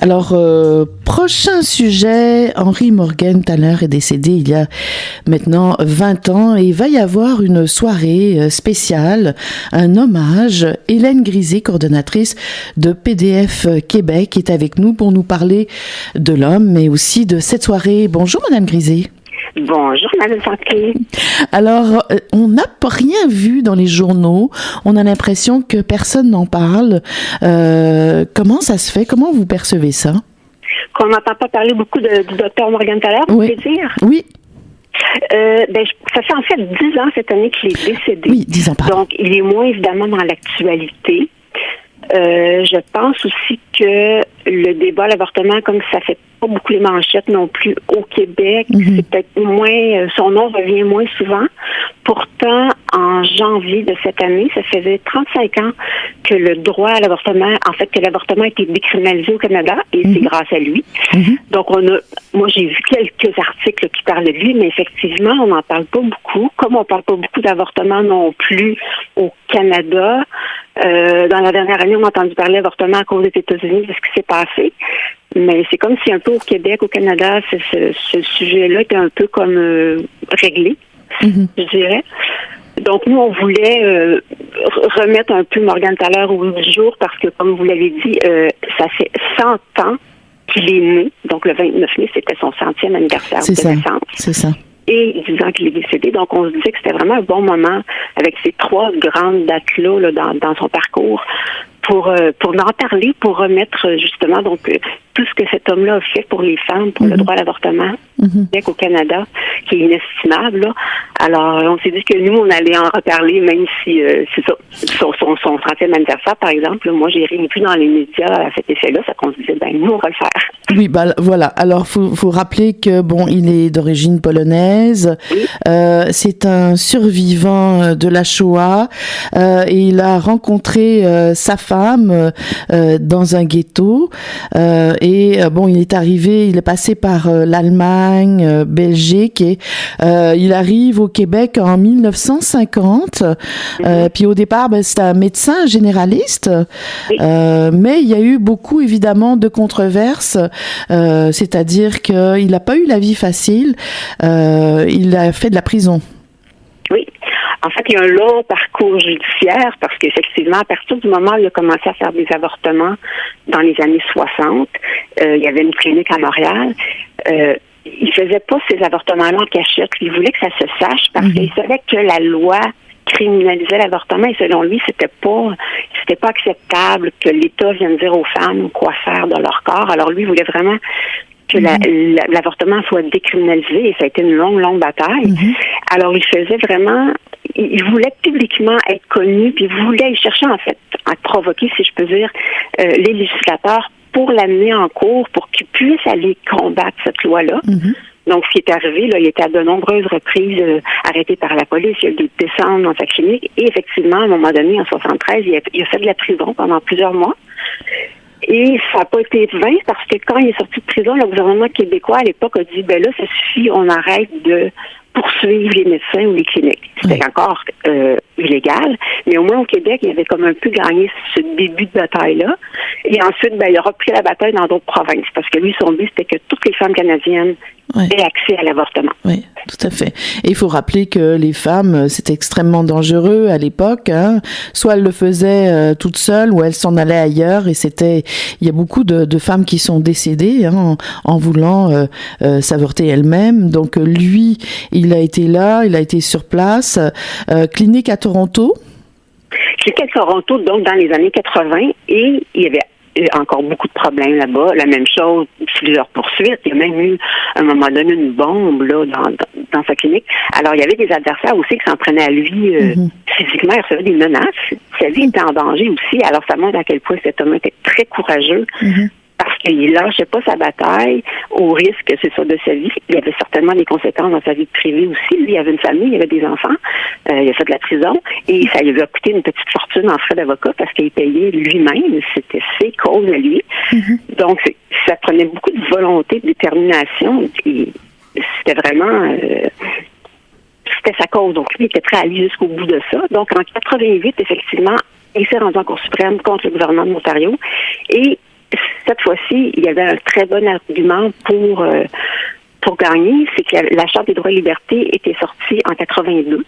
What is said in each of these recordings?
Alors, prochain sujet, Henry Morgan Tanner est décédé il y a maintenant 20 ans et il va y avoir une soirée spéciale, un hommage. Hélène Grisé, coordonnatrice de PDF Québec, est avec nous pour nous parler de l'homme, mais aussi de cette soirée. Bonjour, Madame Grisé. Bonjour, Madame Santé. Alors, on n'a rien vu dans les journaux. On a l'impression que personne n'en parle. Comment ça se fait? Comment vous percevez ça? Qu'on n'entend pas parler beaucoup du docteur Morgan Tanner, vous voulez dire? Oui. Ça fait en fait 10 ans cette année qu'il est décédé. Oui, 10 ans, pardon. Donc, il est moins évidemment dans l'actualité. Je pense aussi que le débat à l'avortement, comme ça fait pas beaucoup les manchettes non plus au Québec, c'est peut-être moins, son nom revient moins souvent. Pourtant, en janvier de cette année, ça faisait 35 ans que le droit à l'avortement, en fait, que l'avortement a été décriminalisé au Canada, et c'est grâce à lui. Donc, moi, j'ai vu quelques articles qui parlent de lui, mais effectivement, on n'en parle pas beaucoup. Comme on parle pas beaucoup d'avortement non plus au Canada, dans la dernière année, on a entendu parler d'avortement à cause des États-Unis, de ce qui s'est passé. Mais c'est comme si un peu au Québec, au Canada, ce sujet-là était un peu comme réglé, je dirais. Donc, nous, on voulait remettre un peu Morgan Tanner au bout du jour parce que, comme vous l'avez dit, ça fait 100 ans qu'il est né. Donc, le 29 mai, c'était son 100e anniversaire de naissance. C'est ça. Et 10 ans qu'il est décédé. Donc, on se disait que c'était vraiment un bon moment avec ces 3 grandes dates-là dans son parcours pour en parler, pour remettre justement tout ce que cet homme-là a fait pour les femmes, pour le droit à l'avortement au Canada, qui est inestimable. Là. Alors, on s'est dit que nous, on allait en reparler, même si c'est ça, son 30e anniversaire, par exemple. Là, moi, j'ai rien vu dans les médias à cet effet-là, ça qu'on se disait, nous, on va le faire. Oui, voilà. Alors, faut rappeler que, il est d'origine polonaise. Oui. C'est un survivant de la Shoah. Et il a rencontré sa femme dans un ghetto. Il est arrivé, il est passé par l'Allemagne, Belgique, et il arrive au Québec en 1950. Puis au départ, c'était un médecin généraliste, mais il y a eu beaucoup, évidemment, de controverses, c'est-à-dire qu'il n'a pas eu la vie facile. Il a fait de la prison. Oui. En fait, il y a un long parcours judiciaire parce qu'effectivement, à partir du moment où il a commencé à faire des avortements dans les années 60, il y avait une clinique à Montréal. Il faisait pas ces avortements-là en cachette. Il voulait que ça se sache parce qu'il savait que la loi criminalisait l'avortement et selon lui, c'était pas acceptable que l'État vienne dire aux femmes quoi faire de leur corps. Alors lui, il voulait vraiment que l'avortement soit décriminalisé et ça a été une longue bataille. Alors, il voulait publiquement être connu, puis il cherchait en fait à provoquer, si je peux dire, les législateurs pour l'amener en cours, pour qu'ils puissent aller combattre cette loi-là. Donc, ce qui est arrivé, il était à de nombreuses reprises arrêté par la police, il a dû descendre dans sa clinique et effectivement, à un moment donné, en 73, il a fait de la prison pendant plusieurs mois. Et ça n'a pas été vain parce que quand il est sorti de prison, le gouvernement québécois à l'époque a dit, là, ça suffit, on arrête de poursuivre les médecins ou les cliniques. C'était encore illégal, mais au moins au Québec, il avait comme un peu gagné ce début de bataille-là. Et ensuite, il a repris la bataille dans d'autres provinces parce que lui, son but, c'était que toutes les femmes canadiennes aient accès à l'avortement. Oui, tout à fait. Et il faut rappeler que les femmes, c'était extrêmement dangereux à l'époque. Soit elles le faisaient toutes seules ou elles s'en allaient ailleurs. Et il y a beaucoup de femmes qui sont décédées en voulant s'avorter elles-mêmes. Donc lui, il a été là, il a été sur place. Clinique à Toronto. Clinique à Toronto, donc dans les années 80, et il y avait encore beaucoup de problèmes là-bas. La même chose, plusieurs poursuites. Il y a même eu, à un moment donné, une bombe là dans sa clinique. Alors, il y avait des adversaires aussi qui s'en prenaient à lui physiquement. Il recevait des menaces. Sa vie était en danger aussi. Alors, ça montre à quel point cet homme était très courageux. Parce qu'il lâchait pas sa bataille au risque, c'est ça, de sa vie. Il y avait certainement des conséquences dans sa vie privée aussi. Lui, il avait une famille, il avait des enfants. Il a fait de la prison. Et ça lui a coûté une petite fortune en frais d'avocat parce qu'il payait lui-même. C'était ses causes à lui. Donc, ça prenait beaucoup de volonté, de détermination. Et c'était vraiment... c'était sa cause. Donc, lui, il était prêt à aller jusqu'au bout de ça. Donc, en 88, effectivement, il s'est rendu en Cour suprême contre le gouvernement de l'Ontario. Et cette fois-ci, il y avait un très bon argument pour gagner, c'est que la Charte des droits et libertés était sortie en 82.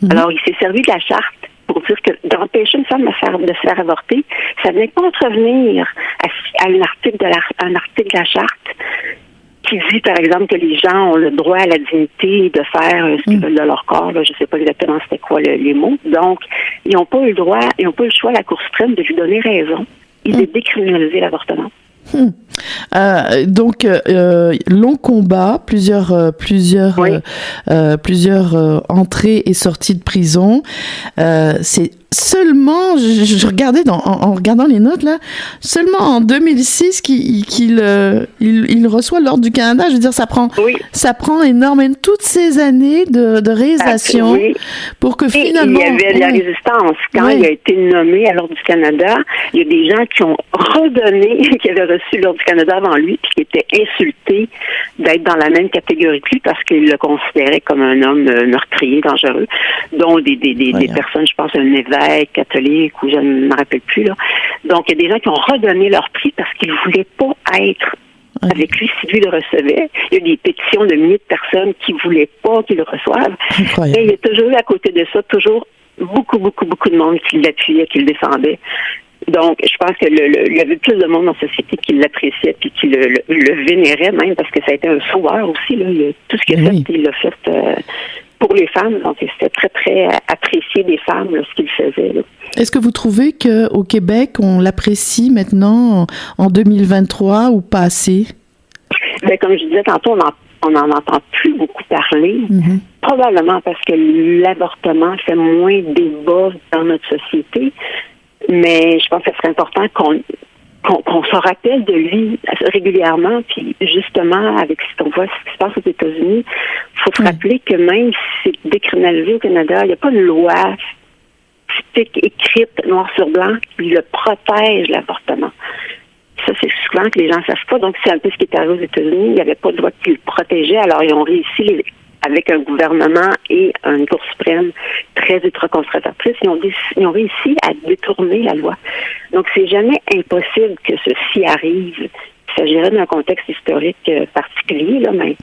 Alors, il s'est servi de la Charte pour dire que d'empêcher une femme de se faire avorter, ça venait contrevenir à un article de la Charte qui dit, par exemple, que les gens ont le droit à la dignité de faire ce qu'ils veulent de leur corps. Là, je ne sais pas exactement c'était quoi les mots. Donc, ils n'ont pas eu le choix à la Cour suprême de lui donner raison et de décriminaliser l'avortement. Donc long combat, plusieurs entrées et sorties de prison. C'est seulement, je regardais en regardant les notes là, seulement en 2006 qu'il reçoit l'Ordre du Canada. Je veux dire, ça prend énormément, toutes ces années de réalisation pour que finalement... Il y avait de la résistance. Quand il a été nommé à l'Ordre du Canada, il y a des gens qui ont redonné, qui avaient reçu l'Ordre du Canada avant lui, puis qui étaient insultés d'être dans la même catégorie que lui parce qu'ils le considéraient comme un homme meurtrier, dangereux, dont des personnes, je pense, un évêque catholique, ou je ne me rappelle plus, là. Donc, il y a des gens qui ont redonné leur prix parce qu'ils ne voulaient pas être avec lui si lui le recevait. Il y a des pétitions de milliers de personnes qui ne voulaient pas qu'il le reçoive. Et il y a toujours, à côté de ça, toujours beaucoup de monde qui l'appuyait, qui le défendait. Donc, je pense qu'il y avait plus de monde dans la société qui l'appréciait puis qui le vénérait même, parce que ça a été un sauveur aussi. Là. Tout ce qu'il a fait, il l'a fait pour les femmes. Donc, c'était très, très apprécié des femmes, là, ce qu'il faisait. Là. Est-ce que vous trouvez qu'au Québec, on l'apprécie maintenant en 2023 ou pas assez? Bien, comme je disais tantôt, on n'en entend plus beaucoup parler. Probablement parce que l'avortement fait moins débat dans notre société. Mais je pense que ce serait important qu'on se rappelle de lui régulièrement, puis justement, avec ce qu'on voit, ce qui se passe aux États-Unis, il faut se rappeler que même si c'est décriminalisé au Canada, il n'y a pas de loi typique écrite noir sur blanc qui le protège, l'avortement. Ça, c'est souvent que les gens ne savent pas. Donc, c'est un peu ce qui est arrivé aux États-Unis. Il n'y avait pas de loi qui le protégeait. Alors, ils ont réussi, avec un gouvernement et une Cour suprême très ultra-conservatrice, ils ont réussi à détourner la loi. Donc, c'est jamais impossible que ceci arrive. Il s'agirait d'un contexte historique particulier, là, mais...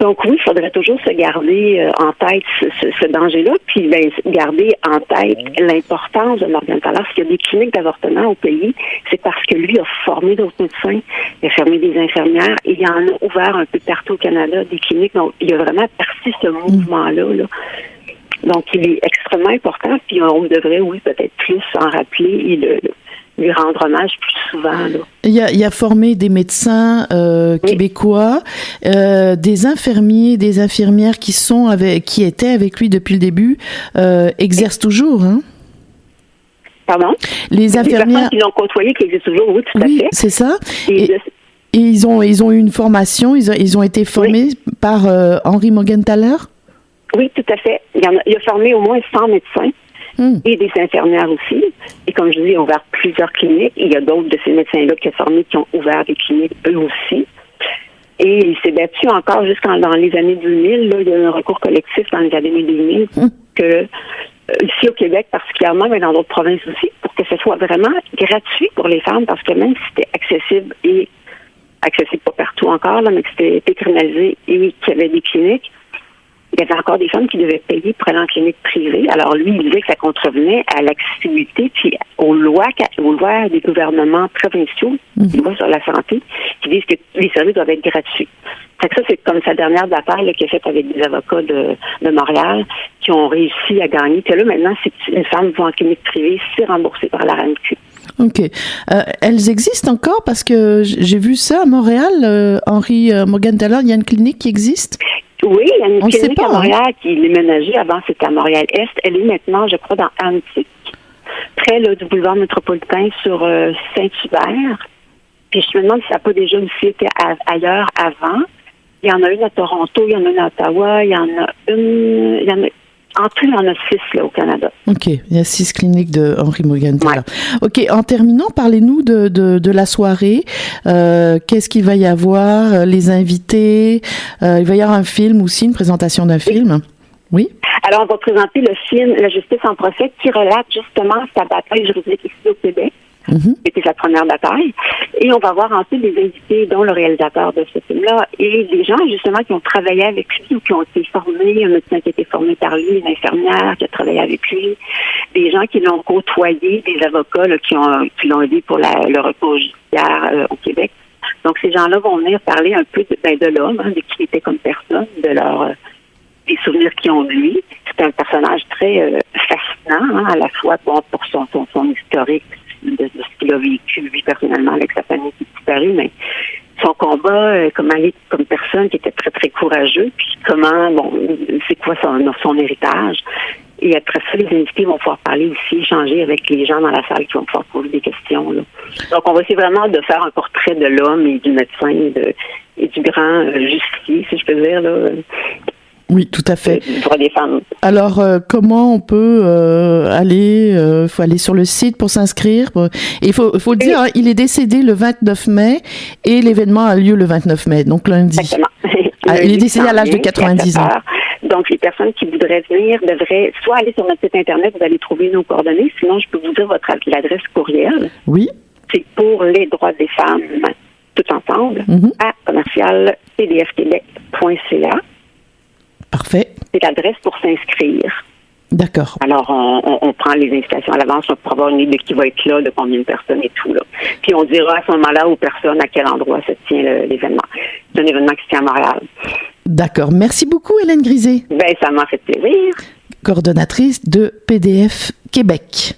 Donc oui, il faudrait toujours se garder en tête ce danger-là, puis garder en tête l'importance de Morgan Taylor. S'il y a des cliniques d'avortement au pays, c'est parce que lui a formé d'autres médecins, il a formé des infirmières, et il en a ouvert un peu partout au Canada, des cliniques. Donc, il a vraiment parti ce mouvement-là. Là. Donc, il est extrêmement important, puis on devrait, peut-être plus s'en rappeler et lui rendre hommage plus souvent. Là. Il a formé des médecins québécois, des infirmiers, des infirmières qui étaient avec lui depuis le début, exercent toujours, hein? Pardon? Les infirmières... personnes qui l'ont côtoyé, qui existent toujours, oui, tout à fait. Oui, c'est ça. Et ils ont eu une formation, ils ont été formés par Henry Morgentaler? Oui, tout à fait. Il a formé au moins 100 médecins. Et des infirmières aussi. Et comme je dis, il a ouvert plusieurs cliniques. Il y a d'autres de ces médecins-là qui ont formé, qui ont ouvert des cliniques eux aussi. Et il s'est battu encore jusqu'en dans les années 2000. Là, il y a eu un recours collectif dans les années 2000 que ici au Québec particulièrement, mais dans d'autres provinces aussi, pour que ce soit vraiment gratuit pour les femmes, parce que même si c'était accessible pas partout encore, là, mais que c'était décriminalisé et qu'il y avait des cliniques, il y avait encore des femmes qui devaient payer pour aller en clinique privée. Alors lui, il disait que ça contrevenait à l'accessibilité puis aux lois des gouvernements provinciaux, les lois sur la santé, qui disent que les services doivent être gratuits. Fait que ça, c'est comme sa dernière bataille qu'il a faite avec des avocats de Montréal qui ont réussi à gagner. Que là, maintenant, si une femme va en clinique privée, c'est remboursé par la RAMQ. OK. Elles existent encore parce que j'ai vu ça à Montréal. Henry Morgentaler, il y a une clinique qui existe? Oui, il y a une clinique à Montréal qui est déménagée. Avant, c'était à Montréal-Est. Elle est maintenant, je crois, dans Antique, près là, du boulevard métropolitain sur Saint-Hubert. Puis je me demande si ça n'a pas déjà aussi été ailleurs avant. Il y en a une à Toronto, il y en a une à Ottawa, il y en a en tout, il y en a 6 là, au Canada. OK. Il y a 6 cliniques de Henry Morgentaler. OK. En terminant, parlez-nous de la soirée. Qu'est-ce qu'il va y avoir? Les invités? Il va y avoir un film aussi, une présentation d'un film? Oui. Alors, on va présenter le film La justice en procès qui relate justement sa bataille juridique ici au Québec. C'était sa première bataille. Et on va voir ensuite des invités, dont le réalisateur de ce film-là, et des gens, justement, qui ont travaillé avec lui ou qui ont été formés, un médecin qui a été formé par lui, une infirmière qui a travaillé avec lui, des gens qui l'ont côtoyé, des avocats là, qui l'ont aidé pour le recours judiciaire au Québec. Donc, ces gens-là vont venir parler un peu de l'homme, de qui il était comme personne, des souvenirs qu'ils ont de lui. C'est un personnage très fascinant, à la fois pour son historique, de ce qu'il a vécu, lui, personnellement, avec sa famille qui est disparue, mais son combat, comment il est comme personne qui était très, très courageux, puis c'est quoi son héritage. Et après ça, les invités vont pouvoir parler aussi, échanger avec les gens dans la salle qui vont pouvoir poser des questions. Là. Donc, on va essayer vraiment de faire un portrait de l'homme et du médecin et du grand justicier, si je peux dire, là. Oui, tout à fait. Du droit des femmes. Alors, comment on peut aller faut aller sur le site pour s'inscrire. Il faut le dire, hein, il est décédé le 29 mai et l'événement a lieu le 29 mai, donc lundi. Exactement. Il est décédé à l'âge de 90 ans. Donc, les personnes qui voudraient venir devraient soit aller sur notre site Internet, vous allez trouver nos coordonnées. Sinon, je peux vous dire l'adresse courriel. Oui. C'est pour les droits des femmes, tout ensemble, à commercial-pdfquebec.ca. Parfait. C'est l'adresse pour s'inscrire. D'accord. Alors, on prend les invitations à l'avance pour avoir une idée de qui va être là, de combien de personnes et tout, là. Puis, on dira à ce moment-là aux personnes à quel endroit se tient l'événement. C'est un événement qui se tient à Montréal. D'accord. Merci beaucoup, Hélène Grisé. Ça m'a fait plaisir. Coordonnatrice de PDF Québec.